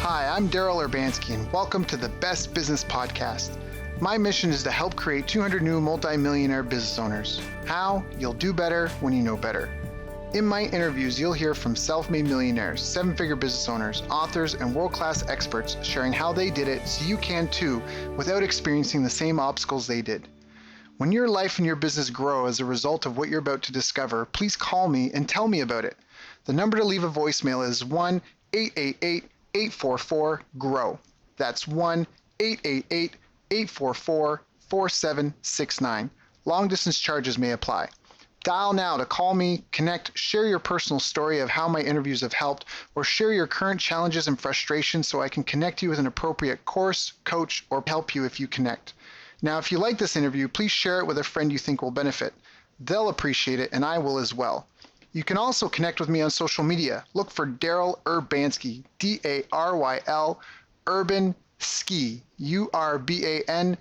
Hi, I'm Daryl Urbanski, and welcome to the Best Business Podcast. My mission is to help create 200 new multi-millionaire business owners. How? You'll do better when you know better. In my interviews, you'll hear from self-made millionaires, seven-figure business owners, authors, and world-class experts sharing how they did it so you can too, without experiencing the same obstacles they did. When your life and your business grow as a result of what you're about to discover, please call me and tell me about it. The number to leave a voicemail is 1-888-844-GROW. That's 1-888-844-4769. Long-distance charges may apply. Dial now to call me, connect, share your personal story of how my interviews have helped, or share your current challenges and frustrations so I can connect you with an appropriate course, coach, or help you if you connect. Now, if you like this interview, please share it with a friend you think will benefit. They'll appreciate it, and I will as well. You can also connect with me on social media. Look for Daryl Urbanski, D-A-R-Y-L, Urban Ski, U-R-B-A-N-S-K-I,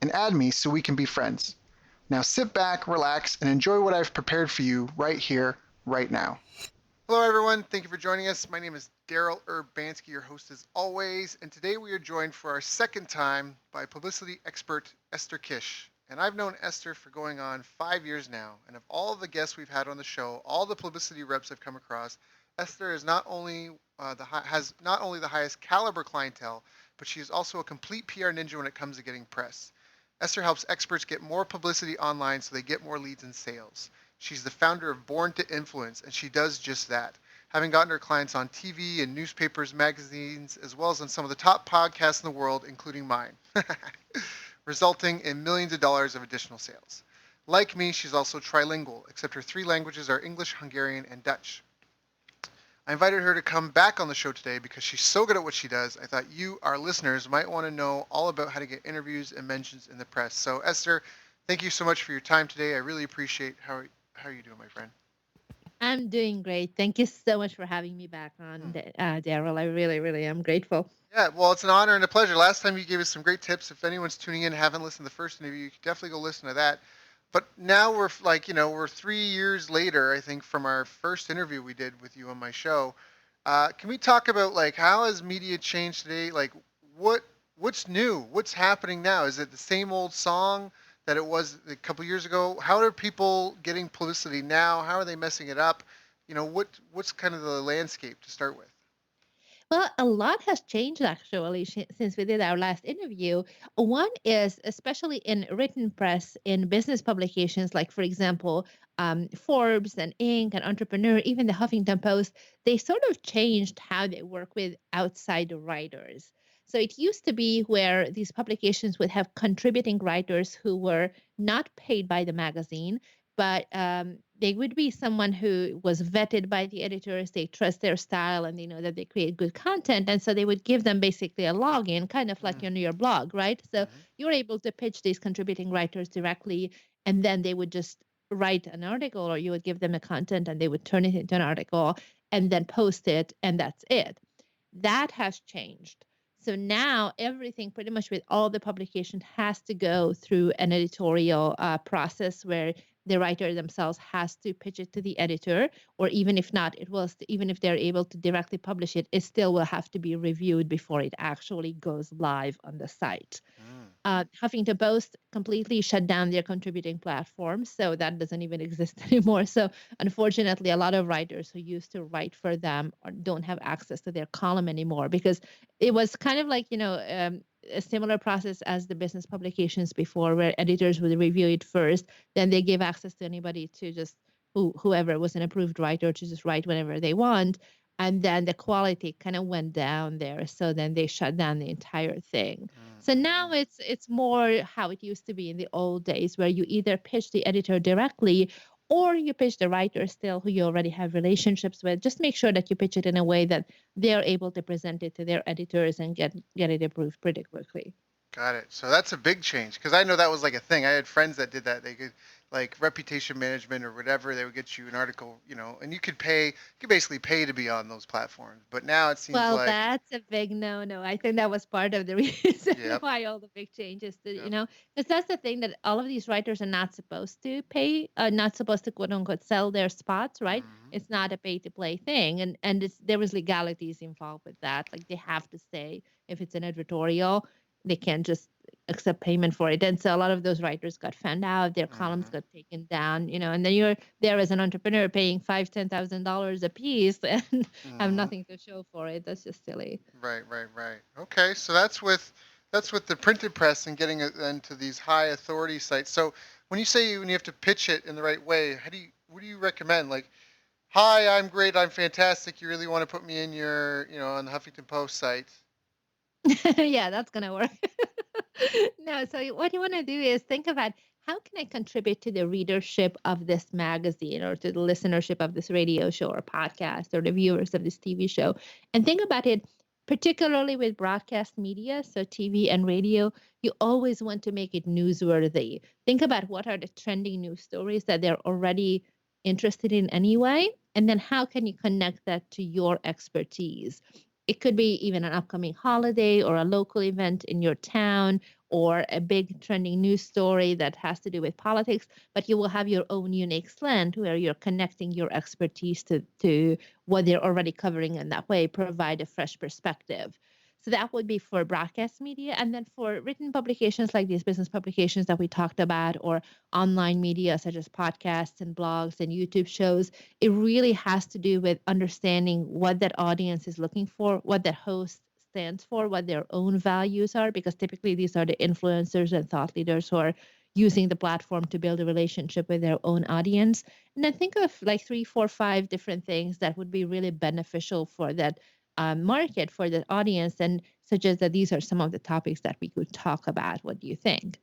and add me so we can be friends. Now sit back, relax, and enjoy what I've prepared for you right here, right now. Hello, everyone. Thank you for joining us. My name is Daryl Urbanski, your host as always, and today we are joined for our second time by publicity expert Esther Kish. And I've known Esther for going on 5 years now, and of all of the guests we've had on the show, all the publicity reps I've come across, Esther is has not only the highest caliber clientele, but she is also a complete PR ninja when it comes to getting press. Esther helps experts get more publicity online so they get more leads and sales. She's the founder of Born to Influence, and she does just that, having gotten her clients on TV and newspapers, magazines, as well as on some of the top podcasts in the world, including mine, resulting in millions of dollars of additional sales. Like me, she's also trilingual, except her three languages are English, Hungarian, and Dutch. I invited her to come back on the show today because she's so good at what she does. I thought you, our listeners, might want to know all about how to get interviews and mentions in the press. So, Esther, thank you so much for your time today. I really appreciate how are you doing, my friend? I'm doing great. Thank you so much for having me back on, Daryl. I really, really am grateful. Yeah, well, it's an honor and a pleasure. Last time you gave us some great tips. If anyone's tuning in and haven't listened to the first interview, you can definitely go listen to that. But now we're 3 years later, I think, from our first interview we did with you on my show. Can we talk about how has media changed today? What's new? What's happening now? Is it the same old song that it was a couple years ago? How are people getting publicity now? How are they messing it up? What's kind of the landscape to start with? Well, a lot has changed actually since we did our last interview. One is, especially in written press, in business publications, like, for example, Forbes and Inc. and Entrepreneur, even the Huffington Post, they sort of changed how they work with outside writers. So it used to be where these publications would have contributing writers who were not paid by the magazine, but they would be someone who was vetted by the editors. They trust their style and they know that they create good content. And so they would give them basically a login, kind of like on your blog, right? So Mm-hmm. you're able to pitch these contributing writers directly, and then they would just write an article, or you would give them a content and they would turn it into an article and then post it, and that's it. That has changed. So now everything, pretty much with all the publication, has to go through an editorial process where the writer themselves has to pitch it to the editor, or even if not, even if they're able to directly publish it, it still will have to be reviewed before it actually goes live on the site. Mm. Huffington Post completely shut down their contributing platform, so that doesn't even exist anymore. So unfortunately, a lot of writers who used to write for them don't have access to their column anymore, because it was kind of like, a similar process as the business publications before, where editors would review it first, then they give access to anybody to just whoever was an approved writer to just write whenever they want. And then the quality kind of went down there. So then they shut down the entire thing. So now Mm-hmm. it's more how it used to be in the old days, where you either pitch the editor directly or you pitch the writer still who you already have relationships with. Just make sure that you pitch it in a way that they're able to present it to their editors and get it approved pretty quickly. Got it. So that's a big change because I know that was like a thing. I had friends that did that. like reputation management or whatever. They would get you an article, and you could basically pay to be on those platforms. But now it seems Well, like, that's a big no-no. I think that was part of the reason yep, why all the big changes did, yep, because that's the thing that all of these writers are not supposed to pay, not supposed to quote unquote sell their spots, right? hmm It's not a pay to play thing. And there was legalities involved with that. Like they have to say if it's an editorial, they can't just accept payment for it. And so a lot of those writers got found out, their columns hmm got taken down, and then you're there as an entrepreneur paying $5,000-$10,000 a piece and have hmm nothing to show for it. That's just silly. Right, right, right. Okay, so that's with the printed press and getting it into these high authority sites. So when you have to pitch it in the right way, what do you recommend? Like, hi, I'm great, I'm fantastic. You really want to put me in your, on the Huffington Post site? Yeah, that's gonna work. No, so what you want to do is think about how can I contribute to the readership of this magazine or to the listenership of this radio show or podcast or the viewers of this TV show, and think about it particularly with broadcast media, so TV and radio, you always want to make it newsworthy. Think about what are the trending news stories that they're already interested in anyway, and then how can you connect that to your expertise? It could be even an upcoming holiday or a local event in your town or a big trending news story that has to do with politics, but you will have your own unique slant where you're connecting your expertise to what they're already covering in that way, provide a fresh perspective. So that would be for broadcast media. And then for written publications like these business publications that we talked about, or online media such as podcasts and blogs and YouTube shows, it really has to do with understanding what that audience is looking for, what that host stands for, what their own values are, because typically these are the influencers and thought leaders who are using the platform to build a relationship with their own audience. And then think of like three, four, five different things that would be really beneficial for that market, for the audience, and suggest that these are some of the topics that we could talk about. What do you think?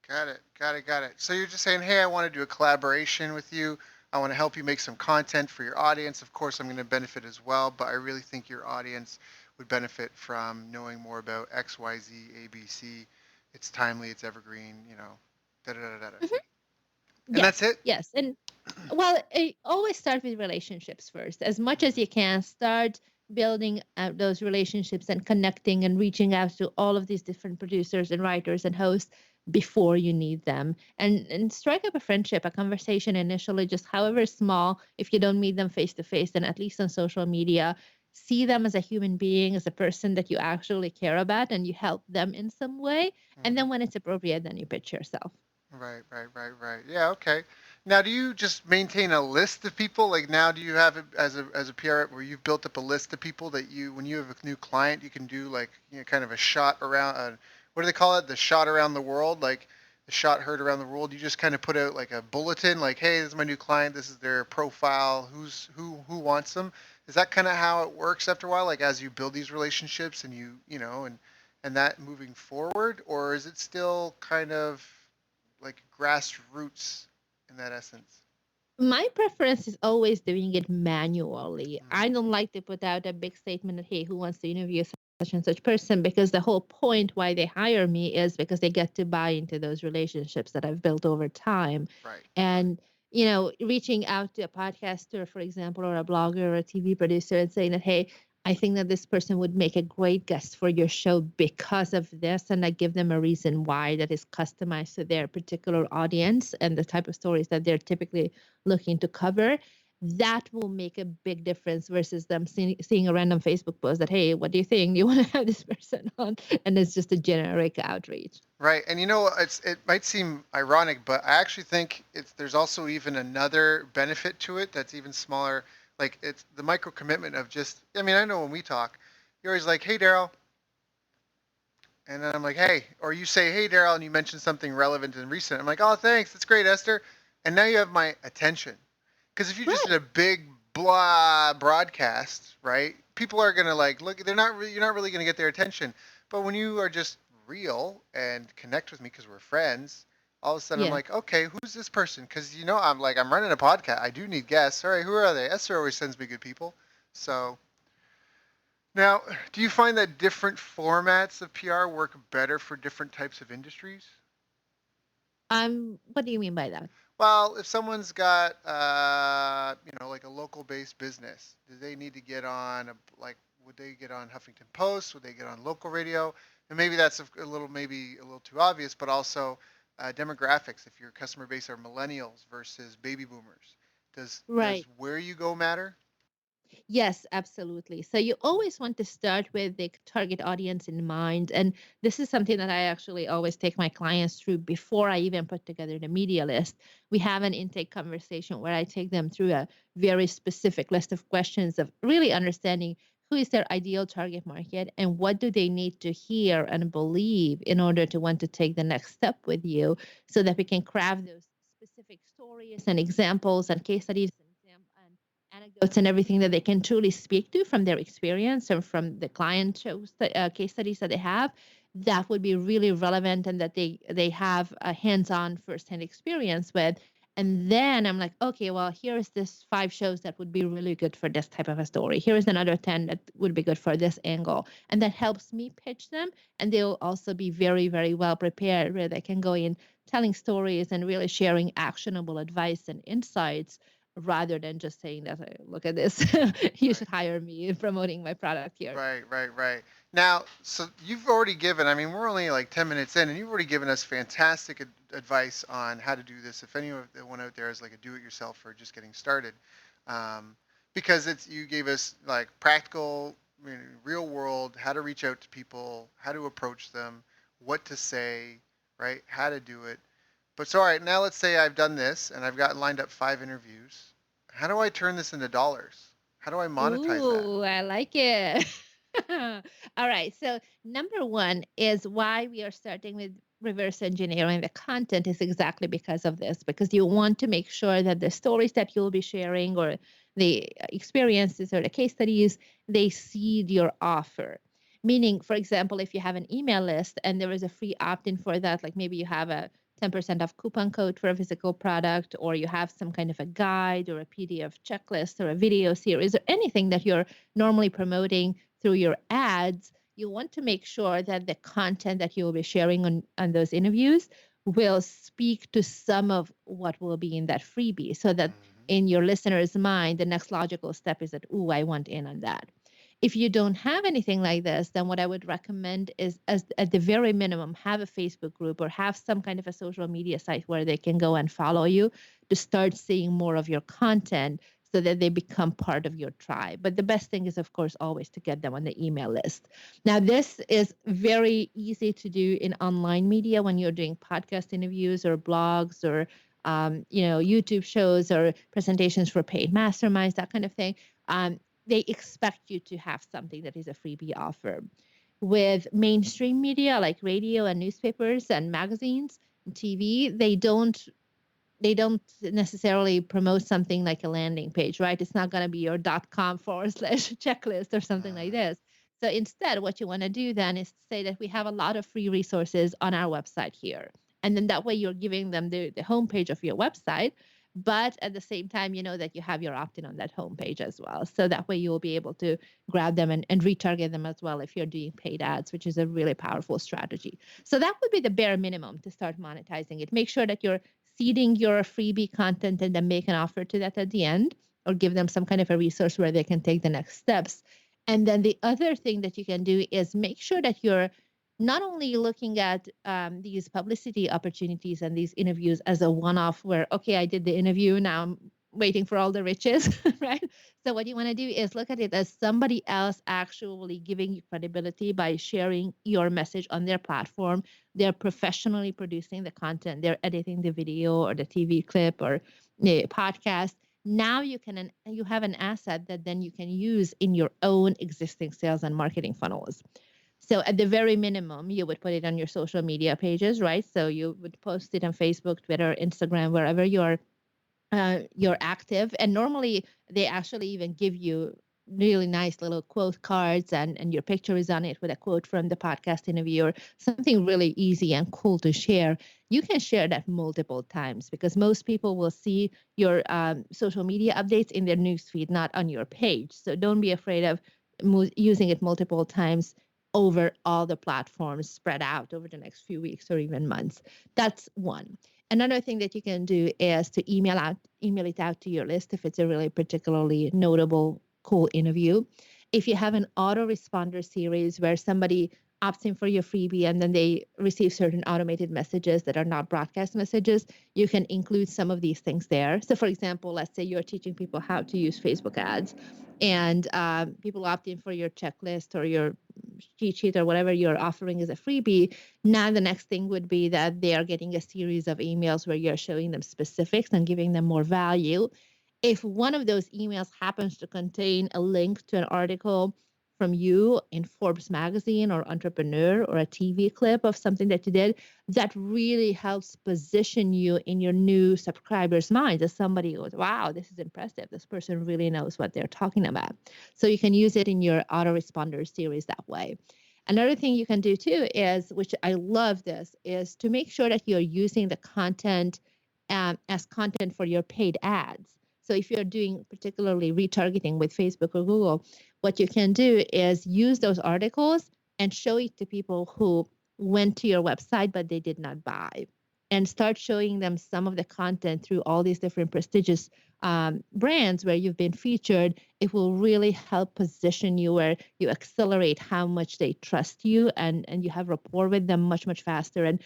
Got it, got it, got it. So you're just saying, hey, I want to do a collaboration with you. I want to help you make some content for your audience. Of course, I'm going to benefit as well, but I really think your audience would benefit from knowing more about X, Y, Z, A, B, C. It's timely, it's evergreen, da da da da da. Mhm. And that's Yes, it. yes. And well, always start with relationships first. As much as Mhm. you can, start building those relationships and connecting and reaching out to all of these different producers and writers and hosts before you need them. And strike up a friendship, a conversation initially, just however small. If you don't meet them face to face, then at least on social media, see them as a human being, as a person that you actually care about, and you help them in some way. And Mhm. then when it's appropriate, then you pitch yourself. Right, right, right, right. Yeah, okay. Now, do you just maintain a list of people? Like now, do you have it as a PR where you've built up a list of people that when you have a new client, you can do like kind of a shot around. What do they call it? The shot around the world, like the shot heard around the world. You just kind of put out like a bulletin, like, hey, this is my new client. This is their profile. Who wants them? Is that kind of how it works after a while? Like as you build these relationships and and that moving forward, or is it still kind of like grassroots in that essence? My preference is always doing it manually. I Mm-hmm. don't like to put out a big statement that, hey, who wants to interview such and such person? Because the whole point why they hire me is because they get to buy into those relationships that I've built over time. Right, right. And, reaching out to a podcaster, for example, or a blogger or a TV producer and saying that, hey, I think that this person would make a great guest for your show because of this. And I give them a reason why that is customized to their particular audience and the type of stories that they're typically looking to cover. That will make a big difference versus them seeing a random Facebook post that, hey, what do you think? Do you want to have this person on? And it's just a generic outreach. Right. And it might seem ironic, but I actually think there's also even another benefit to it that's even smaller. Like it's the micro commitment of just, I mean, I know when we talk, you're always like, hey, Daryl. And then I'm like, hey, or you say, hey, Daryl, and you mention something relevant and recent. I'm like, oh, thanks. That's great, Esther. And now you have my attention. Because if you just did Right. a big blah broadcast, right? People are gonna like look. You're not really gonna get their attention. But when you are just real and connect with me because we're friends, all of a sudden I'm Yeah. like, okay, who's this person? Because I'm running a podcast. I do need guests. All right, who are they? Esther always sends me good people. So now, do you find that different formats of PR work better for different types of industries? What do you mean by that? Well, if someone's got, like a local-based business, do they need to get on would they get on Huffington Post? Would they get on local radio? And maybe that's maybe a little too obvious, but also demographics. If your customer base are millennials versus baby boomers, does Right. where you go matter? Yes, absolutely. So you always want to start with the target audience in mind. And this is something that I actually always take my clients through before I even put together the media list. We have an intake conversation where I take them through a very specific list of questions of really understanding who is their ideal target market and what do they need to hear and believe in order to want to take the next step with you so that we can craft those specific stories and examples and case studies and anecdotes and everything that they can truly speak to from their experience and from the client shows case studies that they have that would be really relevant and that they have a hands-on firsthand experience with. And then I'm like, okay, well, here's this 5 shows that would be really good for this type of a story. Here's another 10 that would be good for this angle. And that helps me pitch them. And they'll also be very, very well prepared where they can go in telling stories and really sharing actionable advice and insights rather than just saying that, look at this, you Right. should hire me in promoting my product here. Right, right, right. Now, so you've already given, I mean, we're only like 10 minutes in, and you've already given us fantastic advice on how to do this. If anyone out there is like a do-it-yourself or just getting started, um, because you gave us like practical, real world, how to reach out to people, how to approach them, what to say, right, how to do it. But so, all right, now let's say I've done this and I've got lined up 5 interviews. How do I turn this into dollars? How do I monetize that? Ooh, I like it. All right. So, number one is why we are starting with reverse engineering the content is exactly because of this, because you want to make sure that the stories that you'll be sharing or the experiences or the case studies, they seed your offer. Meaning, for example, if you have an email list and there is a free opt in for that, like maybe you have a 10% off coupon code for a physical product, or you have some kind of a guide or a PDF checklist or a video series or anything that you're normally promoting through your ads, you want to make sure that the content that you will be sharing on those interviews will speak to some of what will be in that freebie so that Hmm. in your listener's mind, the next logical step is that, ooh, I want in on that. If you don't have anything like this, then what I would recommend is, as at the very minimum, have a Facebook group or have some kind of a social media site where they can go and follow you to start seeing more of your content so that they become part of your tribe. But the best thing is, of course, always to get them on the email list. Now, this is very easy to do in online media when you're doing podcast interviews or blogs or YouTube shows or presentations for paid masterminds, that kind of thing. They expect you to have something that is a freebie offer. With mainstream media like radio and newspapers and magazines and TV, they don't necessarily promote something like a landing page, right? It's not going to be your .com// checklist or something like Hmm. this. So instead, what you want to do then is to say that we have a lot of free resources on our website here. And then that way you're giving them the homepage of your website. But at the same time, you know that you have your opt in on that homepage as well. So that way you'll be able to grab them and retarget them as well if you're doing paid ads, which is a really powerful strategy. So that would be the bare minimum to start monetizing it. Make sure that you're seeding your freebie content and then make an offer to that at the end or give them some kind of a resource where they can take the next steps. And then the other thing that you can do is make sure that you're not only looking at these publicity opportunities and these interviews as a one off where, okay, I did the interview, now I'm waiting for all the riches, right? So, what you want to do is look at it as somebody else actually giving you credibility by sharing your message on their platform. They're professionally producing the content, they're editing the video or the TV clip or the podcast. Now you have an asset that then you can use in your own existing sales and marketing funnels. So at the very minimum, you would put it on your social media pages, right? So you would post it on Facebook, Twitter, Instagram, wherever you're active. And normally they actually even give you really nice little quote cards and your picture is on it with a quote from the podcast interview or something really easy and cool to share. You can share that multiple times because most people will see your social media updates in their newsfeed, not on your page. So don't be afraid of using it multiple times over all the platforms spread out over the next few weeks or even months. That's one. Another thing that you can do is to email it out to your list if it's a really particularly notable, cool interview. If you have an autoresponder series where somebody opts in for your freebie and then they receive certain automated messages that are not broadcast messages, you can include some of these things there. So, for example, let's say you're teaching people how to use Facebook ads, and people opt in for your checklist or your cheat sheet or whatever you're offering as a freebie. Now, the next thing would be that they are getting a series of emails where you're showing them specifics and giving them more value. If one of those emails happens to contain a link to an article from you in Forbes magazine or Entrepreneur or a TV clip of something that you did, that really helps position you in your new subscribers' minds as somebody goes, wow, this is impressive. This person really knows what they're talking about. So you can use it in your autoresponder series that way. Another thing you can do too is, which I love this, is to make sure that you're using the content as content for your paid ads. So if you're doing particularly retargeting with Facebook or Google, what you can do is use those articles and show it to people who went to your website but they did not buy, and start showing them some of the content through all these different prestigious brands where you've been featured. It will really help position you where you accelerate how much they trust you, and you have rapport with them much, much faster. And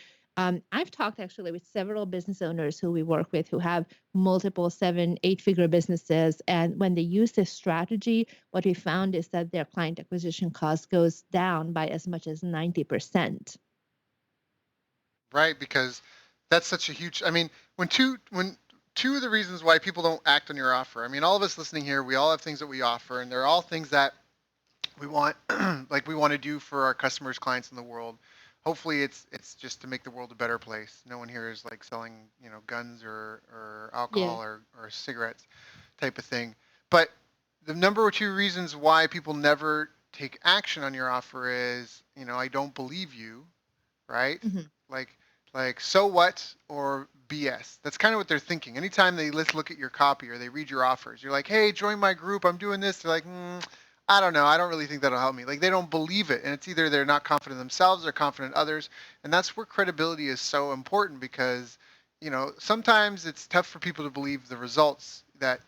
I've talked actually with several business owners who we work with who have multiple 7, 8 figure businesses. And when they use this strategy, what we found is that their client acquisition cost goes down by as much as 90%. Right, because that's such a huge. I mean, when two of the reasons why people don't act on your offer. I mean, all of us listening here, we all have things that we offer, and they're all things that we want, like we want to do for our customers, clients in the world. Hopefully, it's just to make the world a better place. No one here is like selling, guns or Yeah. alcohol or cigarettes, type of thing. But the number two reasons why people never take action on your offer is, I don't believe you, right? Hmm. Like so what or BS. That's kind of what they're thinking. Anytime they look at your copy or they read your offers, you're like, hey, join my group. I'm doing this. They're like, I don't know. I don't really think that'll help me. Like they don't believe it, and it's either they're not confident themselves or confident others, and that's where credibility is so important because sometimes it's tough for people to believe the results that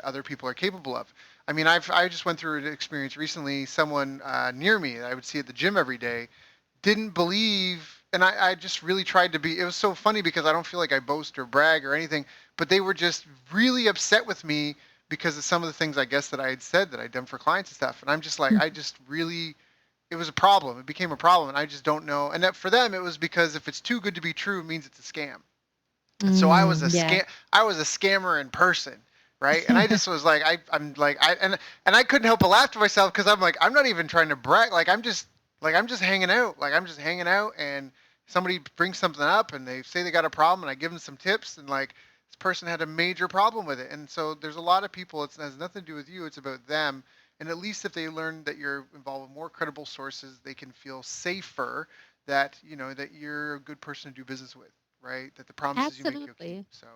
other people are capable of. I mean, I just went through an experience recently. Someone near me that I would see at the gym every day didn't believe, and I just really tried to be. It was so funny because I don't feel like I boast or brag or anything, but they were just really upset with me because of some of the things I guess that I had said that I'd done for clients and stuff. And I'm just like, I just really, it was a problem. It became a problem, and I just don't know. And that for them, it was because if it's too good to be true, it means it's a scam. And so Yeah. I was a scammer in person, right? And I just was like, I'm like, and I couldn't help but laugh to myself because I'm like, I'm not even trying to brag. I'm just hanging out. Like I'm just hanging out, and somebody brings something up, and they say they got a problem, and I give them some tips, and like this person had a major problem with it. And so there's a lot of people. It has nothing to do with you. It's about them. And at least if they learn that you're involved with more credible sources, they can feel safer that that you're a good person to do business with, right? That the promises you make you'll keep. Absolutely. So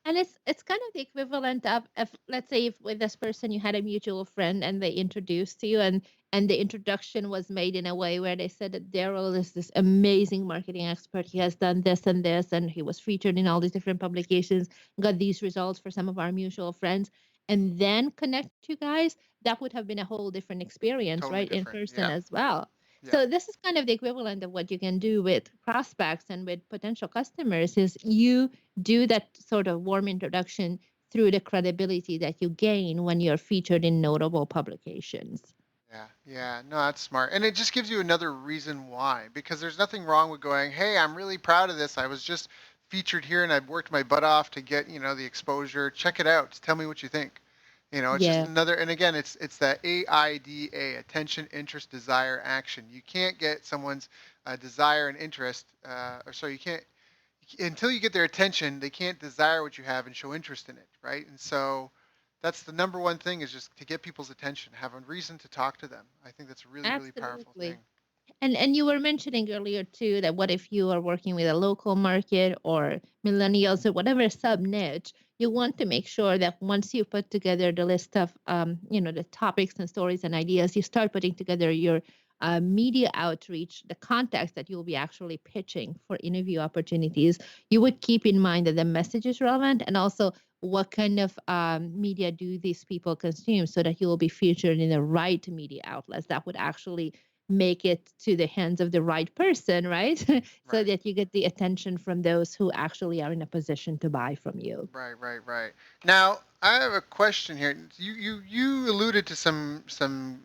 And it's kind of the equivalent of, if let's say if with this person you had a mutual friend and they introduced you, and the introduction was made in a way where they said that Daryl is this amazing marketing expert. He has done this and this, and he was featured in all these different publications, got these results for some of our mutual friends, and then connect you guys. That would have been a whole different experience, totally right? In different. person Yeah. as well. Yeah. So this is kind of the equivalent of what you can do with prospects and with potential customers is you do that sort of warm introduction through the credibility that you gain when you're featured in notable publications. Yeah, yeah, no, that's smart. And it just gives you another reason why, because there's nothing wrong with going, hey, I'm really proud of this. I was just featured here and I've worked my butt off to get, the exposure. Check it out. Tell me what you think. It's just Yeah, another, and again, it's that AIDA, attention, interest, desire, action. You can't get someone's desire and interest, or so you can't, until you get their attention, they can't desire what you have and show interest in it, right? And so that's the number one thing is just to get people's attention, have a reason to talk to them. I think that's a really, really powerful thing. absolutely. And you were mentioning earlier too that what if you are working with a local market or millennials or whatever sub niche, you want to make sure that once you put together the list of the topics and stories and ideas, you start putting together your media outreach, the context that you'll be actually pitching for interview opportunities, you would keep in mind that the message is relevant, and also what kind of media do these people consume, so that you will be featured in the right media outlets that would actually make it to the hands of the right person, right? So Right. that you get the attention from those who actually are in a position to buy from you. Right. Now, I have a question here. You alluded to some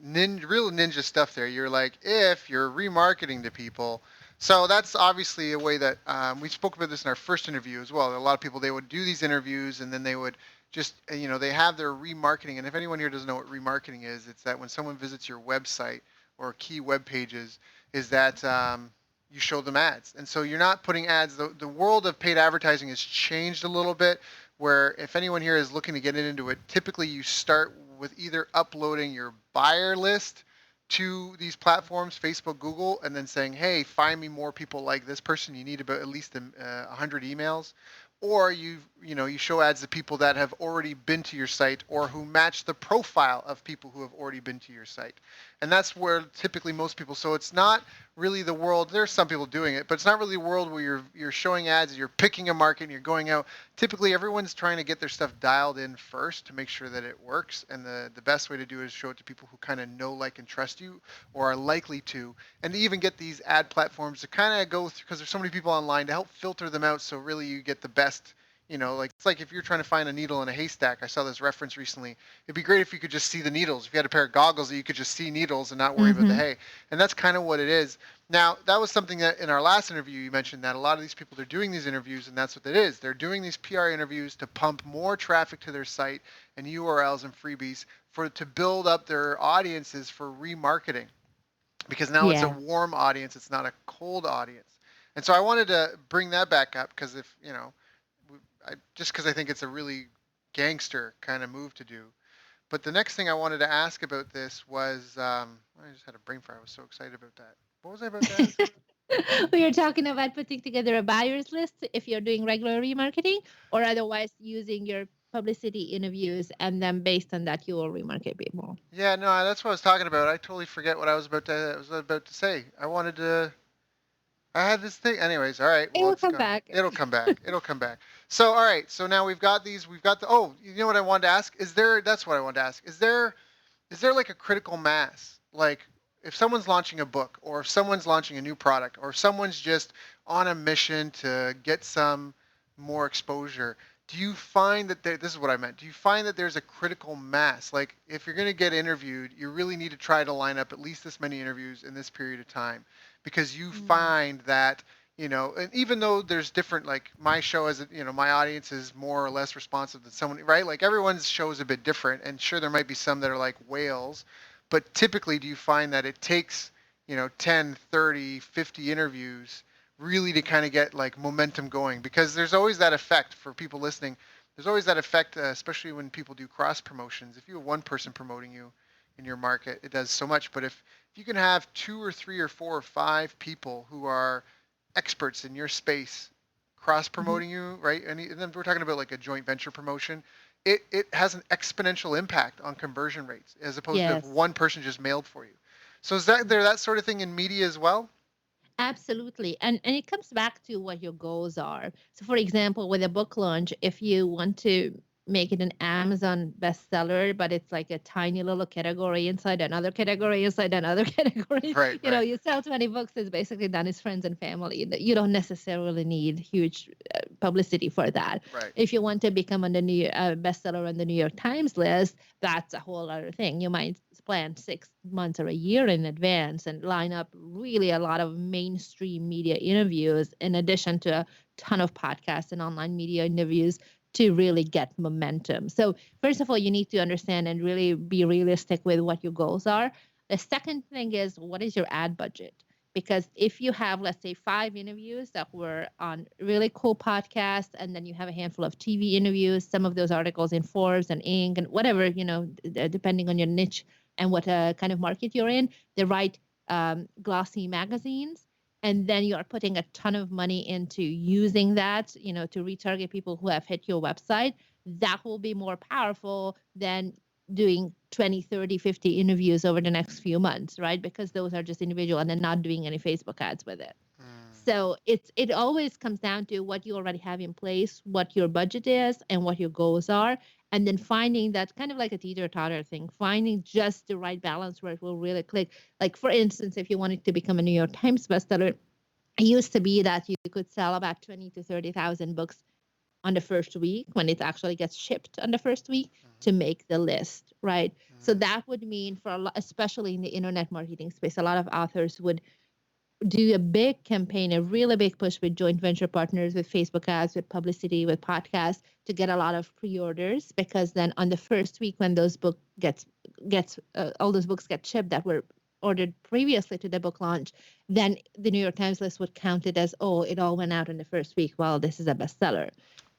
real ninja stuff there. You're like, if you're remarketing to people, so that's obviously a way that we spoke about this in our first interview as well. A lot of people, they would do these interviews and then they would just they have their remarketing. And if anyone here doesn't know what remarketing is, it's that when someone visits your website or key web pages, is that you show them ads. And so you're not putting ads. The world of paid advertising has changed a little bit, where if anyone here is looking to get into it, typically you start with either uploading your buyer list to these platforms, Facebook, Google, and then saying, hey, find me more people like this person. You need about at least 100 emails. Or you show ads to people that have already been to your site or who match the profile of people who have already been to your site. And that's where typically most people, so it's not really the world. There's some people doing it, but it's not really a world where you're showing ads, you're picking a market, and you're going out. Typically, everyone's trying to get their stuff dialed in first to make sure that it works. And the best way to do it is show it to people who kind of know, like, and trust you, or are likely to. And to even get these ad platforms to kind of go through, because there's so many people online, to help filter them out, so really you get the best. Like, it's like if you're trying to find a needle in a haystack. I saw this reference recently. It'd be great if you could just see the needles. If you had a pair of goggles that you could just see needles and not worry about the Mm-hmm. hay. And that's kind of what it is. Now, that was something that in our last interview you mentioned, that a lot of these people are doing these interviews, and that's what it is. They're doing these PR interviews to pump more traffic to their site and URLs and freebies to build up their audiences for remarketing. Because now it's a Yeah. warm audience, it's not a cold audience. And so I wanted to bring that back up because just because I think it's a really gangster kind of move to do. But the next thing I wanted to ask about this was, I just had a brain fart. I was so excited about that. What was I about to ask? We are talking about putting together a buyer's list if you're doing regular remarketing, or otherwise using your publicity interviews, and then based on that you will remarket people. Yeah, no, that's what I was talking about. I totally forget what I was about to say. I had this thing. Anyways, all right. It Well, will it's come gone. back. It'll come back. It'll come back. So, all right. So now we've got these. We've got the. Oh, you know what I wanted to ask? That's what I wanted to ask. Is there like a critical mass? Like, if someone's launching a book, or if someone's launching a new product, or if someone's just on a mission to get some more exposure, do you find that this is what I meant? Do you find that there's a critical mass? Like, if you're going to get interviewed, you really need to try to line up at least this many interviews in this period of time, because you Mm. find that and even though there's different, like my show is, my audience is more or less responsive than someone, right? Like everyone's show is a bit different, and sure, there might be some that are like whales, but typically, do you find that it takes, 10, 30, 50 interviews really to kind of get like momentum going? Because there's always that effect for people listening. There's always that effect, especially when people do cross promotions. If you have one person promoting you in your market, it does so much. But if you can have two or three or four or five people who are experts in your space cross Mhm. promoting you, right? And then we're talking about like a joint venture promotion. It has an exponential impact on conversion rates as opposed to if Yes. one person just mailed for you. So is that sort of thing in media as well? Absolutely. And it comes back to what your goals are. So for example, with a book launch, if you want to make it an Amazon bestseller, but it's like a tiny little category inside another category inside another category, Right, right, you sell 20 books, it's basically done. It's friends and family. You don't necessarily need huge publicity for that. right. If you want to become on the new bestseller on the New York Times list, that's a whole other thing. You might plan 6 months or a year in advance and line up really a lot of mainstream media interviews, in addition to a ton of podcasts and online media interviews, to really get momentum. So, first of all, you need to understand and really be realistic with what your goals are. The second thing is, what is your ad budget? Because if you have, let's say, 5 interviews that were on really cool podcasts, and then you have a handful of TV interviews, some of those articles in Forbes and Inc. and whatever, depending on your niche and what kind of market you're in, the right glossy magazines. And then you are putting a ton of money into using that, to retarget people who have hit your website. That will be more powerful than doing 20, 30, 50 interviews over the next few months, right? Because those are just individual and then not doing any Facebook ads with it. So it always comes down to what you already have in place, what your budget is, and what your goals are, and then finding that kind of like a teeter-totter thing, finding just the right balance where it will really click. Like for instance, if you wanted to become a New York Times bestseller, it used to be that you could sell about 20 to 30,000 books on the first week when it actually gets shipped on the first week to make the list, right? So that would mean for a lot, especially in the internet marketing space, a lot of authors would do a big campaign, a really big push with joint venture partners, with Facebook ads, with publicity, with podcasts to get a lot of pre-orders, because then on the first week when those book gets all those books get shipped that were ordered previously to the book launch, then the New York Times list would count it as, oh, it all went out in the first week. Well, this is a bestseller.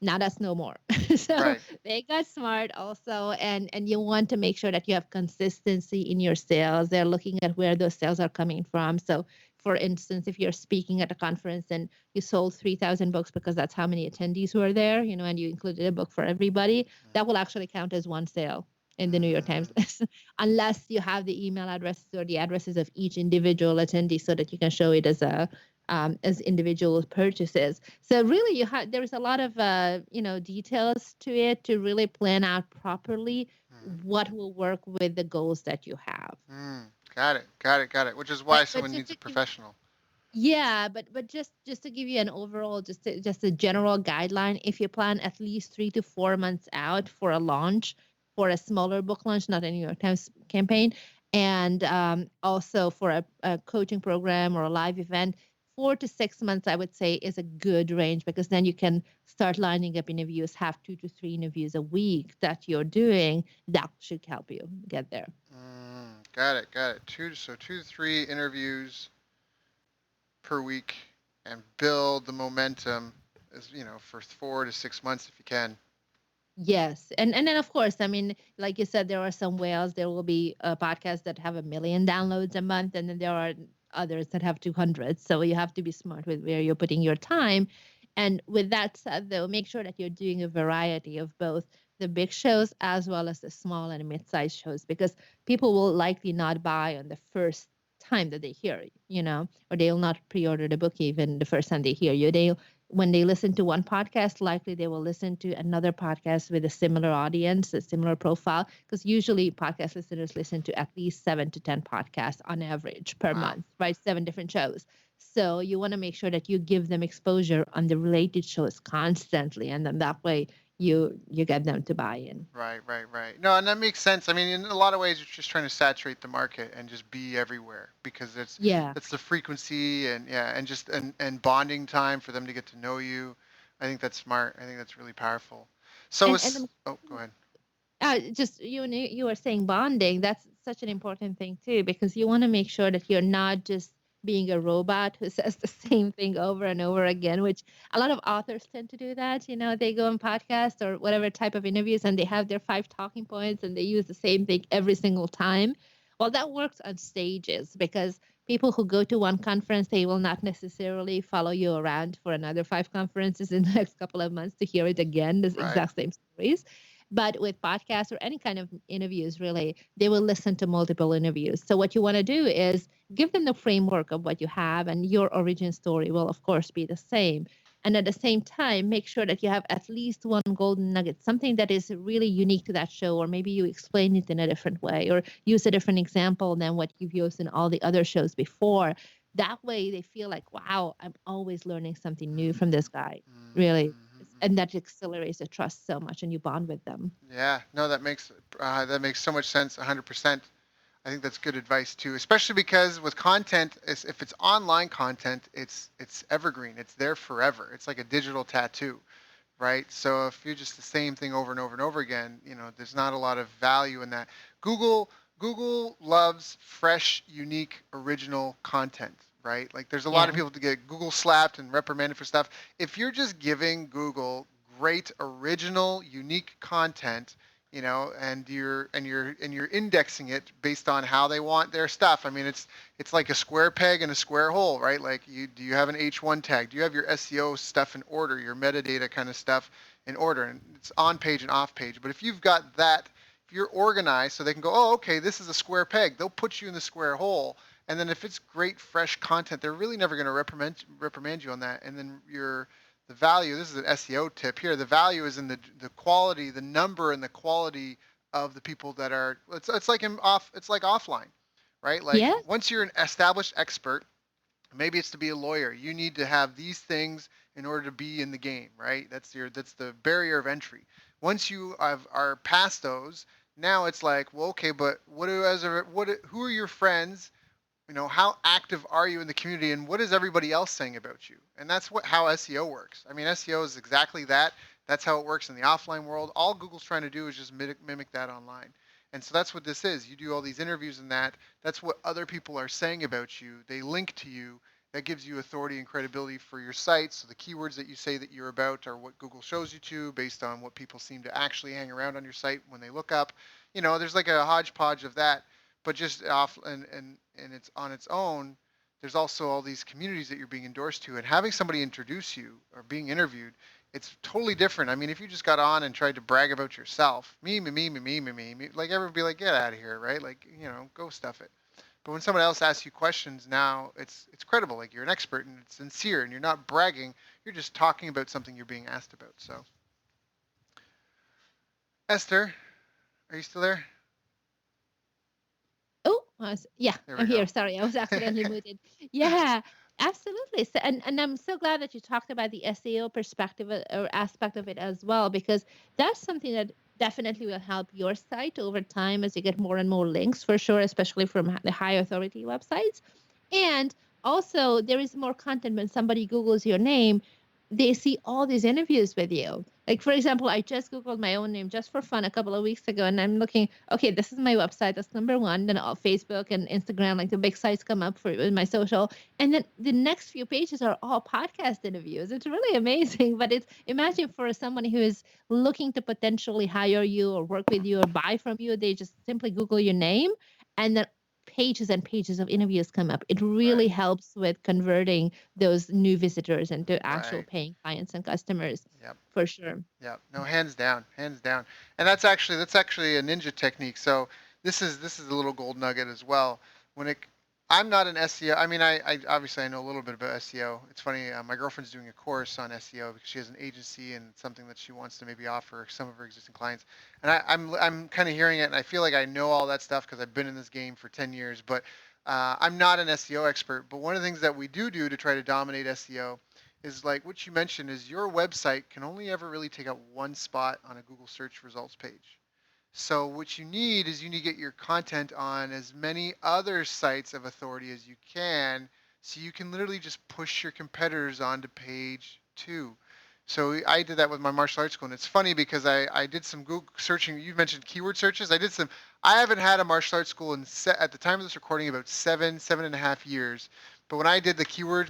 Now that's no more. So Right. they got smart also, and you want to make sure that you have consistency in your sales. They're looking at where those sales are coming from. So for instance, if you're speaking at a conference and you sold 3,000 books because that's how many attendees were there, and you included a book for everybody, that will actually count as one sale in the New York Times list, unless you have the email addresses or the addresses of each individual attendee so that you can show it as individual purchases. So really, there's a lot of details to it to really plan out properly what will work with the goals that you have. Got it. Got it. Got it. Which is why But someone just needs a to give professional. Yeah, but just to give you an overall, just a general guideline, if you plan at least 3 to 4 months out for a launch, for a smaller book launch, not a New York Times campaign, and also for a coaching program or a live event, 4 to 6 months, I would say, is a good range, because then you can start lining up interviews, have 2 to 3 interviews a week that you're doing. That should help you get there. Got it. Got it. 2 to 3 interviews per week, and build the momentum as for 4 to 6 months if you can. Yes. And then of course, I mean, like you said, there are some whales. There will be podcasts that have 1 million downloads a month, and then there are others that have 200. So you have to be smart with where you're putting your time. And with that said, though, make sure that you're doing a variety of both the big shows as well as the small and mid-sized shows, because people will likely not buy on the first time that they hear you, or they'll not pre-order the book even the first time they hear you. When they listen to one podcast, likely they will listen to another podcast with a similar audience, a similar profile, because usually podcast listeners listen to at least 7 to 10 podcasts on average per Wow. month, right? 7 different shows. So you want to make sure that you give them exposure on the related shows constantly, and then that way you get them to buy in. Right, right, right. No, and that makes sense. I mean, in a lot of ways, you're just trying to saturate the market and just be everywhere, because Yeah. it's the frequency, and yeah, and just and bonding time for them to get to know you. I think that's smart. I think that's really powerful. So And oh, go ahead. just you were saying bonding. That's such an important thing too, because you want to make sure that you're not just being a robot who says the same thing over and over again, which a lot of authors tend to do that. They go on podcasts or whatever type of interviews, and they have their 5 talking points and they use the same thing every single time. Well, that works on stages, because people who go to one conference, they will not necessarily follow you around for another 5 conferences in the next couple of months to hear it again, the Right. exact same stories. But with podcasts or any kind of interviews, really, they will listen to multiple interviews. So what you want to do is give them the framework of what you have, and your origin story will, of course, be the same. And at the same time, make sure that you have at least one golden nugget, something that is really unique to that show, or maybe you explain it in a different way, or use a different example than what you've used in all the other shows before. That way, they feel like, wow, I'm always learning something new from this guy. Really, and that accelerates the trust so much, and you bond with them. Yeah. No, that makes so much sense. 100%. I think that's good advice too, especially because with content, if it's online content, it's evergreen. It's there forever. It's like a digital tattoo, right? So if you're just the same thing over and over and over again, there's not a lot of value in that. Google Google loves fresh, unique, original content, right? Like there's a lot of Yeah. people to get Google slapped and reprimanded for stuff. If you're just giving Google great, original, unique content, and you're indexing it based on how they want their stuff. I mean, it's like a square peg and a square hole, right? Like do you have an H1 tag? Do you have your SEO stuff in order, your metadata kind of stuff in order? And it's on page and off page. But if you've got that you're organized, so they can go, oh, okay, this is a square peg. They'll put you in the square hole. And then if it's great, fresh content, they're really never going to reprimand you on that. And then the value. This is an SEO tip here. The value is in the quality, the number, and the quality of the people that are. It's like It's like offline, right? Like Yeah. once you're an established expert, maybe it's to be a lawyer. You need to have these things in order to be in the game, right? That's the barrier of entry. Once are past those, now it's like, well, okay, but who are your friends? How active are you in the community, and what is everybody else saying about you? And that's how SEO works. I mean, SEO is exactly that. That's how it works in the offline world. All Google's trying to do is just mimic that online. And so that's what this is. You do all these interviews, and that's what other people are saying about you. They link to you. That gives you authority and credibility for your site. So the keywords that you say that you're about are what Google shows you to based on what people seem to actually hang around on your site when they look up. There's like a hodgepodge of that, but just off and it's on its own. There's also all these communities that you're being endorsed to, and having somebody introduce you or being interviewed, it's totally different. I mean, if you just got on and tried to brag about yourself, me, like everyone would be like, get out of here, right? Like, go stuff it. But when someone else asks you questions, now it's credible. Like you're an expert and it's sincere, and you're not bragging. You're just talking about something you're being asked about. So, Esther, are you still there? Oh, yeah, There we I'm go. here. Sorry, I was accidentally muted. Yeah, absolutely. So, and I'm so glad that you talked about the SEO perspective or aspect of it as well, because that's something that definitely will help your site over time as you get more and more links for sure, especially from the high authority websites. And also, there is more content when somebody Googles your name, they see all these interviews with you. Like, for example, I just Googled my own name just for fun a couple of weeks ago, and I'm looking, okay, this is my website. That's number one. Then all Facebook and Instagram, like the big sites come up for my social. And then the next few pages are all podcast interviews. It's really amazing. But it's imagine for someone who is looking to potentially hire you or work with you or buy from you, they just simply Google your name and then pages and pages of interviews come up. It Right. really helps with converting those new visitors into actual Right. paying clients and customers Yep. for sure. Yeah, no, hands down, hands down. And that's actually a ninja technique. So this is a little gold nugget as well. When it, I'm not an SEO. I mean, I obviously I know a little bit about SEO. It's funny. My girlfriend's doing a course on SEO because she has an agency and it's something that she wants to maybe offer some of her existing clients. And I'm kind of hearing it, and I feel like I know all that stuff because I've been in this game for 10 years. But I'm not an SEO expert. But one of the things that we do to try to dominate SEO is like what you mentioned is your website can only ever really take up one spot on a Google search results page. So what you need to get your content on as many other sites of authority as you can, so you can literally just push your competitors onto page two. So I did that with my martial arts school, and it's funny because I did some Google searching. You mentioned keyword searches. I did some. I haven't had a martial arts school at the time of this recording about 7.5 years. But when I did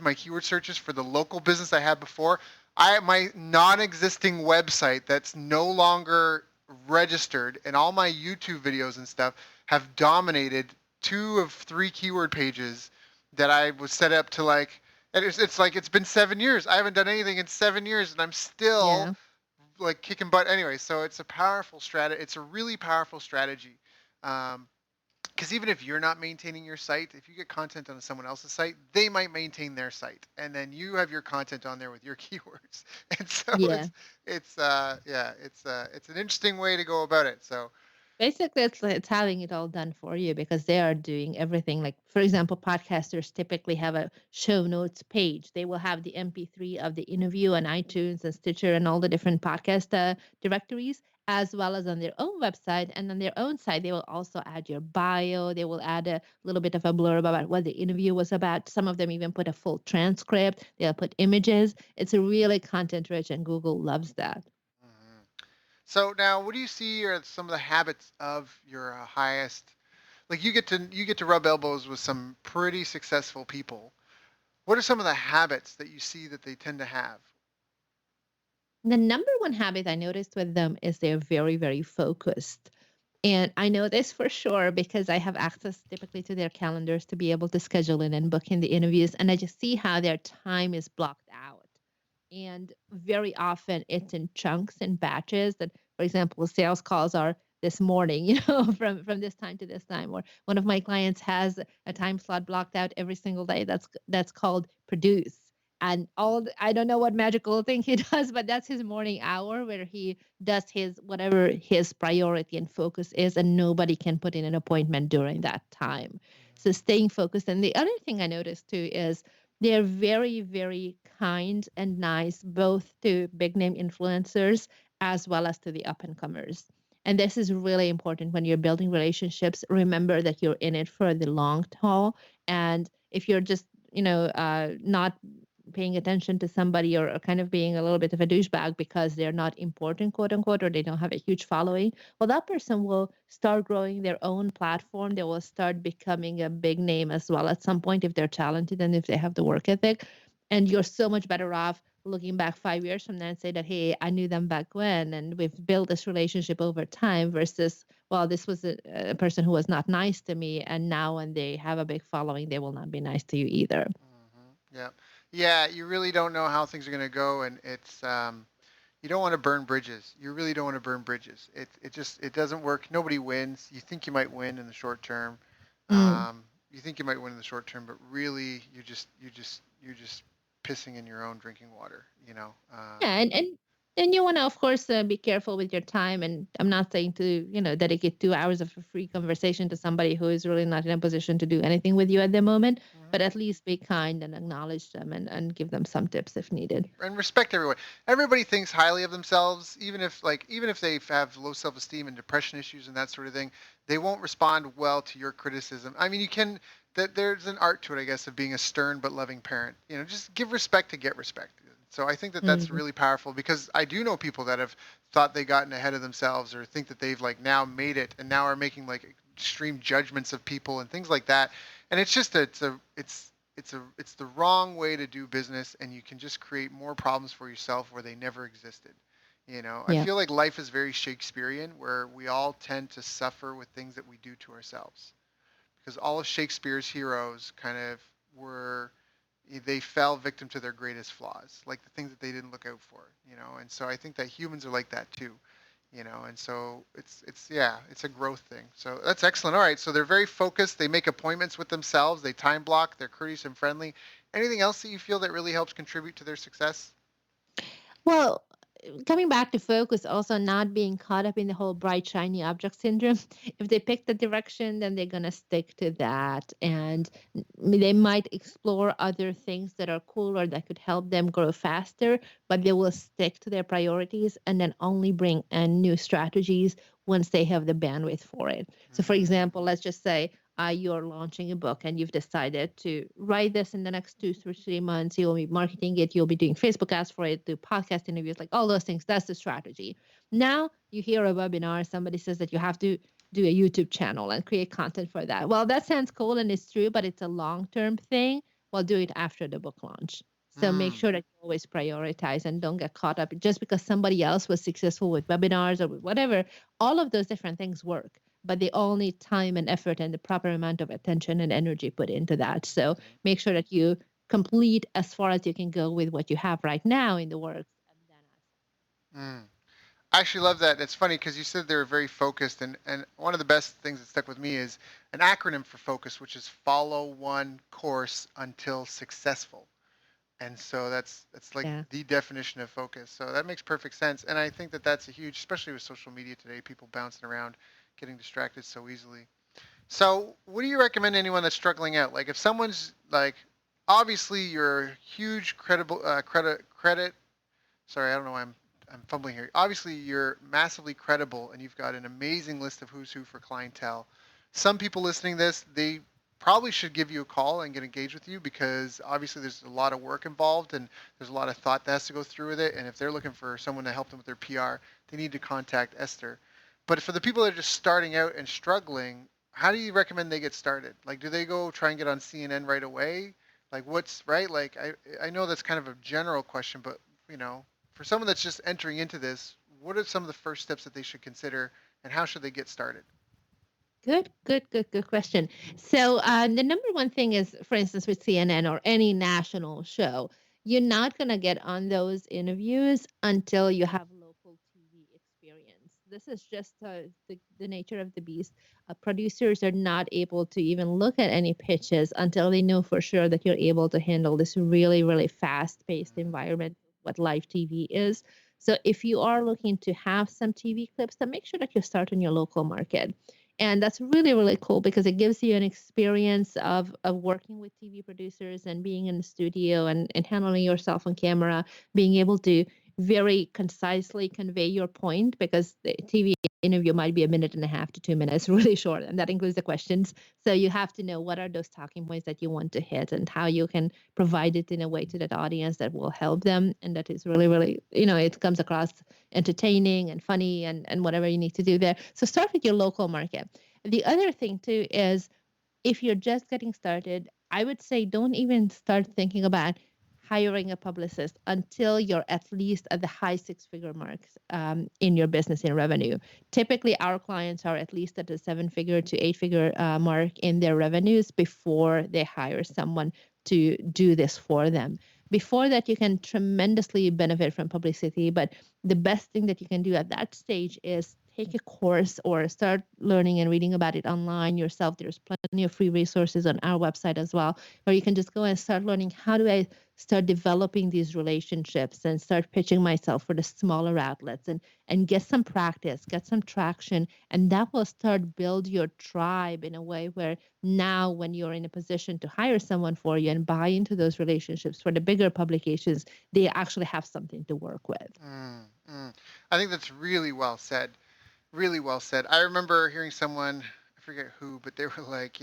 my keyword searches for the local business I had before, my non-existing website that's no longer registered, and all my YouTube videos and stuff have dominated 2 of 3 keyword pages that I was set up to like. And it's like it's been 7 years. I haven't done anything in 7 years, and I'm still Yeah. like kicking butt anyway. So it's a powerful strategy. It's a really powerful strategy. Um, because even if you're not maintaining your site, if you get content on someone else's site, they might maintain their site, and then you have your content on there with your keywords. And so Yeah. it's an interesting way to go about it. So Basically, it's having it all done for you because they are doing everything. Like, for example, podcasters typically have a show notes page. They will have the MP3 of the interview on iTunes and Stitcher and all the different podcast directories, as well as on their own website. And on their own site, they will also add your bio. They will add a little bit of a blurb about what the interview was about. Some of them even put a full transcript. They'll put images. It's really content rich, and Google loves that. mhm. So now, what do you see are some of the habits of your highest? Like you get to rub elbows with some pretty successful people. What are some of the habits that you see that they tend to have? The number one habit I noticed with them is they're very, very focused. And I know this for sure because I have access typically to their calendars to be able to schedule in and book in the interviews. And I just see how their time is blocked out. And very often it's in chunks and batches that, for example, sales calls are this morning, from this time to this time. Or one of my clients has a time slot blocked out every single day. That's called produce. And I don't know what magical thing he does, but that's his morning hour where he does his whatever his priority and focus is, and nobody can put in an appointment during that time. So staying focused. And the other thing I noticed too is they're very, very kind and nice, both to big name influencers as well as to the up and comers. And this is really important when you're building relationships. Remember that you're in it for the long haul. And if you're just, not paying attention to somebody, or kind of being a little bit of a douchebag because they're not important, quote unquote, or they don't have a huge following, well, that person will start growing their own platform. They will start becoming a big name as well at some point if they're talented and if they have the work ethic. And you're so much better off looking back 5 years from now and say that, hey, I knew them back when, and we've built this relationship over time, versus, well, this was a person who was not nice to me. And now when they have a big following, they will not be nice to you either. Yeah. Yeah, you really don't know how things are going to go, and it's you don't want to burn bridges. You really don't want to burn bridges. It doesn't work. Nobody wins. You think you might win in the short term. Mm. You think you might win in the short term, but really you're just pissing in your own drinking water, you know. Yeah, and you want to, of course, be careful with your time. And I'm not saying to, dedicate 2 hours of a free conversation to somebody who is really not in a position to do anything with you at the moment. But Mhm. at least be kind and acknowledge them, and give them some tips if needed. And respect everyone. Everybody thinks highly of themselves, even if they have low self-esteem and depression issues and that sort of thing, they won't respond well to your criticism. I mean, you can that there's an art to it, I guess, of being a stern but loving parent. Just give respect to get respect. So I think that that's Mm. really powerful, because I do know people that have thought they gotten ahead of themselves, or think that they've like now made it and now are making like extreme judgments of people and things like that. And it's just it's the wrong way to do business, and you can just create more problems for yourself where they never existed. I Yeah. feel like life is very Shakespearean, where we all tend to suffer with things that we do to ourselves, because all of Shakespeare's heroes kind of were they fell victim to their greatest flaws, like the things that they didn't look out for. And so I think that humans are like that too. And so it's yeah, it's a growth thing. So that's excellent. All right, so they're very focused. They make appointments with themselves. They time block. They're courteous and friendly. Anything else that you feel that really helps contribute to their success? Well, coming back to focus, also not being caught up in the whole bright, shiny object syndrome. If they pick the direction, then they're going to stick to that. And they might explore other things that are cooler that could help them grow faster, but they will stick to their priorities and then only bring in new strategies once they have the bandwidth for it. So, for Mm, example, let's just say, you're launching a book and you've decided to write this in the next 2 to 3 months. You'll be marketing it, you'll be doing Facebook ads for it, do podcast interviews, like all those things. That's the strategy. Now you hear a webinar, somebody says that you have to do a YouTube channel and create content for that. Well, that sounds cool and it's true, but it's a long term thing. Well, do it after the book launch. So make mm, sure that you always prioritize and don't get caught up just because somebody else was successful with webinars or with whatever. All of those different things work, but they all need time and effort and the proper amount of attention and energy put into that. So make sure that you complete as far as you can go with what you have right now in the works. And then mm. I actually love that. It's funny because you said they were very focused, and one of the best things that stuck with me is an acronym for focus, which is follow one course until successful. And so that's like yeah. the definition of focus. So that makes perfect sense. And I think that that's a huge, especially with social media today, people bouncing around, getting distracted so easily. So what do you recommend to anyone that's struggling out? Like if someone's like, obviously you're a huge credible credit. Sorry, I don't know why I'm fumbling here. Obviously you're massively credible, and you've got an amazing list of who's who for clientele. Some people listening to this, they probably should give you a call and get engaged with you, because obviously there's a lot of work involved, and there's a lot of thought that has to go through with it. And if they're looking for someone to help them with their PR, they need to contact Esther. But for the people that are just starting out and struggling, how do you recommend they get started? Like, do they go try and get on CNN right away? Like, what's right? Like, I know that's kind of a general question, but for someone that's just entering into this, what are some of the first steps that they should consider, and how should they get started? Good question. So the number one thing is, for instance, with CNN or any national show, you're not going to get on those interviews until you have local TV experience. This is just the nature of the beast. Producers are not able to even look at any pitches until they know for sure that you're able to handle this really, really fast paced environment, what live TV is. So if you are looking to have some TV clips, then make sure that you start in your local market. And that's really, really cool because it gives you an experience of working with TV producers and being in the studio and handling yourself on camera, being able to very concisely convey your point because the TV interview might be a minute and a half to 2 minutes, really short, and that includes the questions. So you have to know what are those talking points that you want to hit and how you can provide it in a way to that audience that will help them and that is really, really, it comes across entertaining and funny and whatever you need to do there. So start with your local market. The other thing too is if you're just getting started, I would say don't even start thinking about hiring a publicist until you're at least at the high six-figure marks in your business in revenue. Typically, our clients are at least at the seven-figure to eight-figure mark in their revenues before they hire someone to do this for them. Before that, you can tremendously benefit from publicity, but the best thing that you can do at that stage is take a course or start learning and reading about it online yourself. There's plenty of free resources on our website as well, where you can just go and start learning how do I start developing these relationships and start pitching myself for the smaller outlets and get some practice, get some traction, and that will start build your tribe in a way where now when you're in a position to hire someone for you and buy into those relationships for the bigger publications, they actually have something to work with. Mm, mm. I think that's really well said. Really well said. I remember hearing someone, I forget who, but they were like,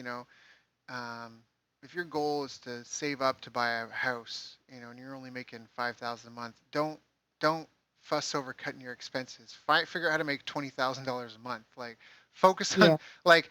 um, if your goal is to save up to buy a house, and you're only making 5,000 a month, don't fuss over cutting your expenses. Figure out how to make $20,000 a month. Like, focus on Yeah. like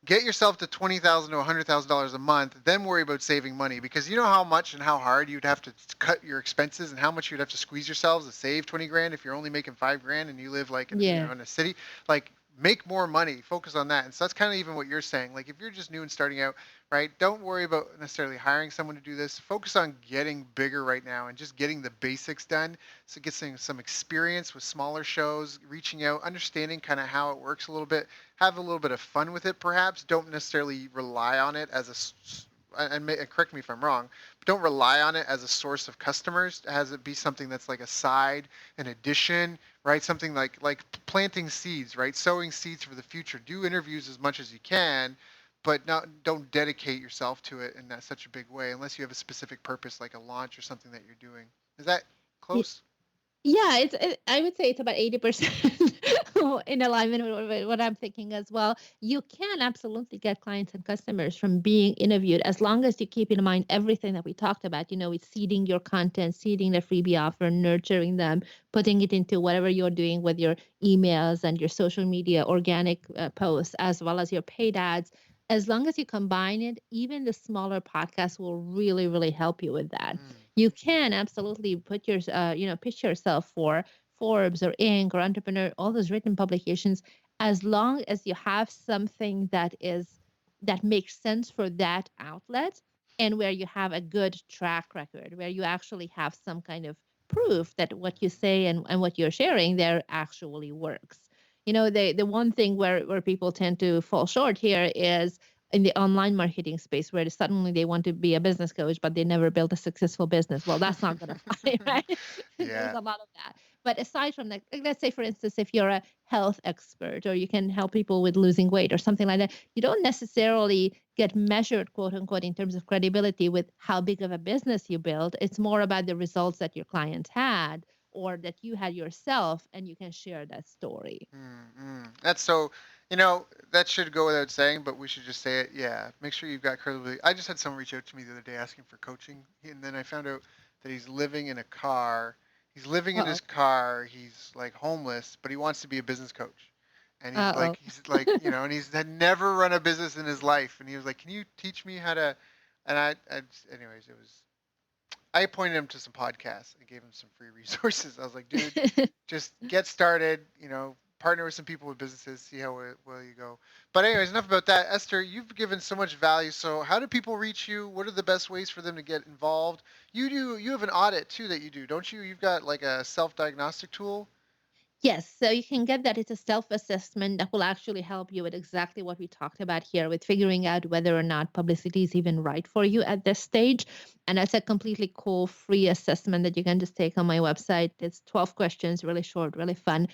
get yourself to $20,000 to $100,000 a month, then worry about saving money because you know how much and how hard you'd have to cut your expenses and how much you'd have to squeeze yourselves to save 20 grand if you're only making 5 grand and you live like in Yeah. in a city. Like, make more money, focus on that. And so that's kind of even what you're saying. Like, if you're just new and starting out, right, don't worry about necessarily hiring someone to do this. Focus on getting bigger right now and just getting the basics done. So getting some experience with smaller shows, reaching out, understanding kind of how it works a little bit, have a little bit of fun with it perhaps. Don't necessarily rely on it as and correct me if I'm wrong, but don't rely on it as a source of customers. Has it be something that's like a side, an addition, right? Something like planting seeds, right? Sowing seeds for the future. Do interviews as much as you can, but don't dedicate yourself to it in that such a big way unless you have a specific purpose like a launch or something that you're doing. Is that close? Yeah, I would say it's about 80% in alignment with what I'm thinking as well. You can absolutely get clients and customers from being interviewed as long as you keep in mind everything that we talked about. It's seeding your content, seeding the freebie offer, nurturing them, putting it into whatever you're doing with your emails and your social media organic posts, as well as your paid ads. As long as you combine it, even the smaller podcasts will really, really help you with that. Mm, You can absolutely put your pitch yourself for Forbes or Inc. or Entrepreneur, all those written publications, as long as you have something that makes sense for that outlet and where you have a good track record, where you actually have some kind of proof that what you say and what you're sharing there actually works. The one thing where people tend to fall short here is in the online marketing space where suddenly they want to be a business coach, but they never built a successful business. Well, that's not going to fly, right? There's yeah. a lot of that. But aside from that, like, let's say, for instance, if you're a health expert or you can help people with losing weight or something like that, you don't necessarily get measured, quote unquote, in terms of credibility with how big of a business you build. It's more about the results that your clients had or that you had yourself, and you can share that story. Mm-hmm. That's so, you know, that should go without saying, but we should just say it. Yeah, make sure you've got credibility. I just had someone reach out to me the other day asking for coaching, and then I found out that he's living in a car. He's living in Uh his car. He's like homeless, but he wants to be a business coach. And oh. Uh he's like, and he's had never run a business in his life. And he was like, "Can you teach me how to?" And anyways, it was I pointed him to some podcasts and gave him some free resources. I was like, dude, oh. just get started, partner with some people with businesses, see how well you go. But anyways, enough about that. Esther, you've given so much value. So how do people reach you? What are the best ways for them to get involved? You have an audit too that you do, don't you? You've got like a self-diagnostic tool. Yes, so you can get that. It's a self-assessment that will actually help you with exactly what we talked about here, with figuring out whether or not publicity is even right for you at this stage. And that's a completely cool free assessment that you can just take on my website. It's 12 questions, really short, really fun.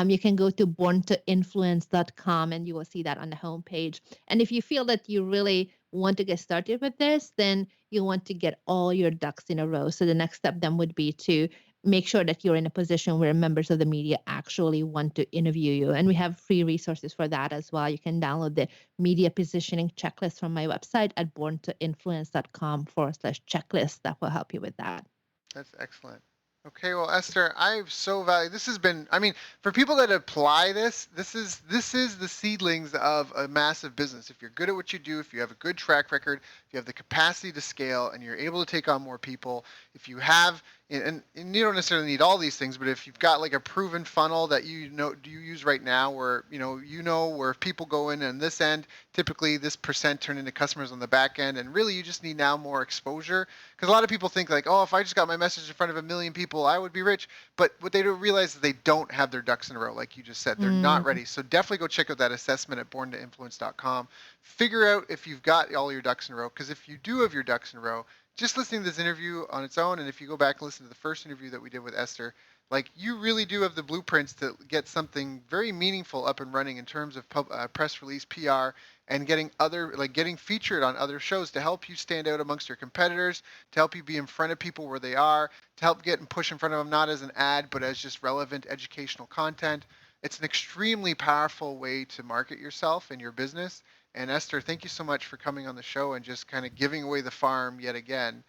You can go to borntoinfluence.com and you will see that on the homepage. And if you feel that you really want to get started with this, then you want to get all your ducks in a row. So the next step then would be to make sure that you're in a position where members of the media actually want to interview you. And we have free resources for that as well. You can download the media positioning checklist from my website at borntoinfluence.com/checklist. That will help you with that. That's excellent. Okay, well, Esther, I've so valued. This has been. I mean, for people that apply this, this is the seedlings of a massive business. If you're good at what you do, if you have a good track record, if you have the capacity to scale, and you're able to take on more people, if you have, and you don't necessarily need all these things, but if you've got like a proven funnel that you know do you use right now, where where if people go in on this end, typically this percent turn into customers on the back end, and really you just need now more exposure. Because a lot of people think like, oh, if I just got my message in front of a million people, I would be rich. But what they don't realize is they don't have their ducks in a row, like you just said. They're not Mm. ready. So definitely go check out that assessment at borntoinfluence.com. Figure out if you've got all your ducks in a row. Because if you do have your ducks in a row, just listening to this interview on its own, and if you go back and listen to the first interview that we did with Esther, like you really do have the blueprints to get something very meaningful up and running in terms of press release, PR, and getting featured on other shows to help you stand out amongst your competitors, to help you be in front of people where they are, to help get and push in front of them not as an ad but as just relevant educational content. It's an extremely powerful way to market yourself and your business. And Esther, thank you so much for coming on the show and just kind of giving away the farm yet again.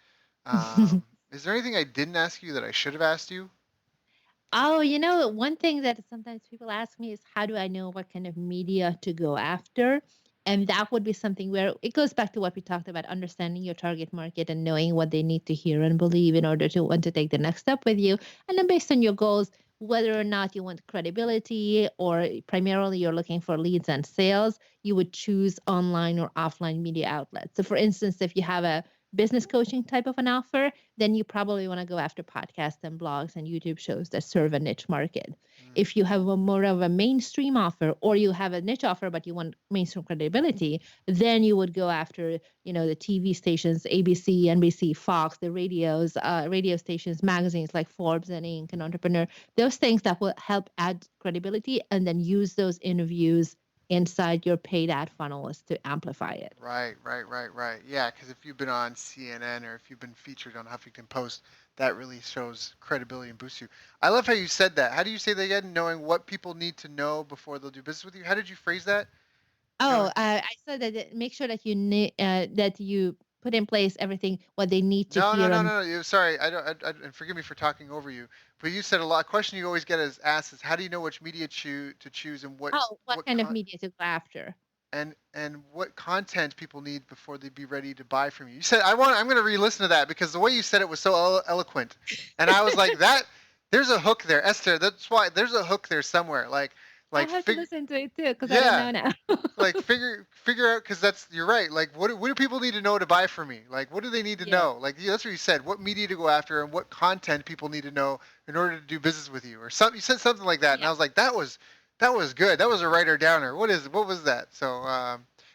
Is there anything I didn't ask you that I should have asked you? Oh, one thing that sometimes people ask me is how do I know what kind of media to go after? And that would be something where it goes back to what we talked about, understanding your target market and knowing what they need to hear and believe in order to want to take the next step with you. And then based on your goals, whether or not you want credibility or primarily you're looking for leads and sales, you would choose online or offline media outlets. So for instance, if you have a business coaching type of an offer, then you probably want to go after podcasts and blogs and YouTube shows that serve a niche market. Mm, If you have a more of a mainstream offer or you have a niche offer but you want mainstream credibility, then you would go after, the TV stations, ABC, NBC, Fox, the radio stations, magazines like Forbes and Inc. and Entrepreneur, those things that will help add credibility and then use those interviews inside your paid ad funnels to amplify it. right. Yeah, because if you've been on CNN or if you've been featured on Huffington Post, that really shows credibility and boosts you. I love how you said that. How do you say that again? Knowing what people need to know before they'll do business with you. How did you phrase that? Oh, Knowing. I said that make sure that that you put in place everything what they need to No, no, hear no, and no, no. Sorry, I don't. And forgive me for talking over you. But you said a lot. A question you always get is asked is how do you know which media to choose and what what kind of con media to go after. and what content people need before they'd be ready to buy from you. You said I'm going to re-listen to that because the way you said it was so eloquent, and I was like that. There's a hook there, Esther. That's why there's a hook there somewhere. I Like have to figure. listen to it too because I don't Yeah, know now. like figure out because that's you're right. Like what do people need to know to buy from me? Like what do they need to Yeah, know? Like yeah, that's what you said. What media to go after and what content people need to know in order to do business with you or something. You said something like that, and yeah. I was like that was good. That was a writer downer. What was that? So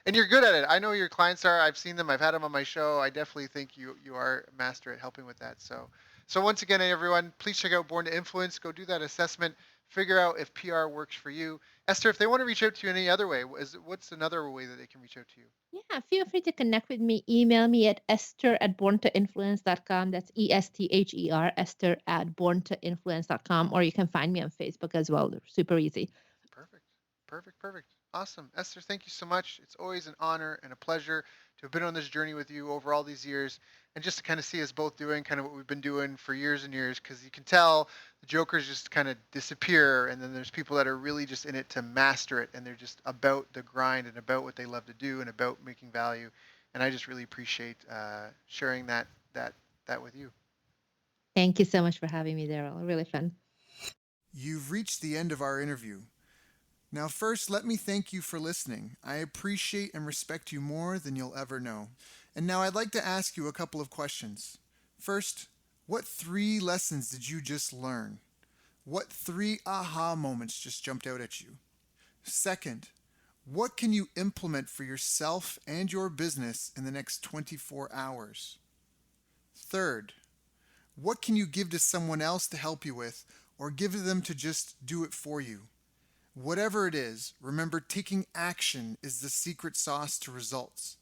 and you're good at it. I know your clients are. I've seen them. I've had them on my show. I definitely think you are a master at helping with that. So once again, everyone, please check out Born to Influence. Go do that assessment. Figure out if PR works for you. Esther, if they want to reach out to you any other way, what's another way that they can reach out to you? Yeah, feel free to connect with me. Email me at esther@borntoinfluence.com. That's ESTHER, Esther at borntoinfluence.com. Or you can find me on Facebook as well. They're super easy. Perfect. Perfect. Awesome. Esther, thank you so much. It's always an honor and a pleasure to have been on this journey with you over all these years and just to kind of see us both doing kind of what we've been doing for years and years because you can tell the jokers just kind of disappear and then there's people that are really just in it to master it and they're just about the grind and about what they love to do and about making value. And I just really appreciate sharing that that with you. Thank you so much for having me, Daryl. Really fun. You've reached the end of our interview. Now, first, let me thank you for listening. I appreciate and respect you more than you'll ever know. And now I'd like to ask you a couple of questions. First, what three lessons did you just learn? What 3 aha moments just jumped out at you? Second, what can you implement for yourself and your business in the next 24 hours? Third, what can you give to someone else to help you with, or give to them to just do it for you? Whatever it is, remember taking action is the secret sauce to results.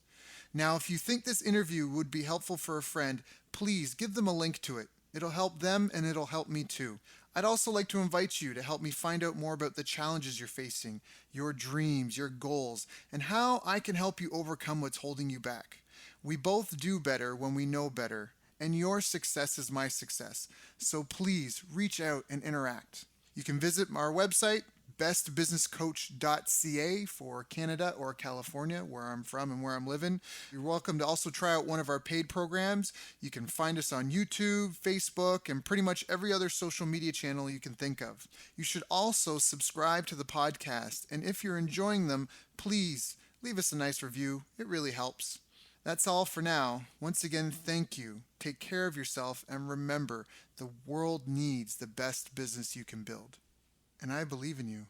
Now, if you think this interview would be helpful for a friend, please give them a link to it. It'll help them and it'll help me too. I'd also like to invite you to help me find out more about the challenges you're facing, your dreams, your goals, and how I can help you overcome what's holding you back. We both do better when we know better, and your success is my success. So please reach out and interact. You can visit our website, bestbusinesscoach.ca for Canada or California, where I'm from and where I'm living. You're welcome to also try out one of our paid programs. You can find us on YouTube, Facebook, and pretty much every other social media channel you can think of. You should also subscribe to the podcast, and if you're enjoying them, please leave us a nice review. It really helps. That's all for now. Once again, thank you. Take care of yourself, and remember, the world needs the best business you can build. And I believe in you.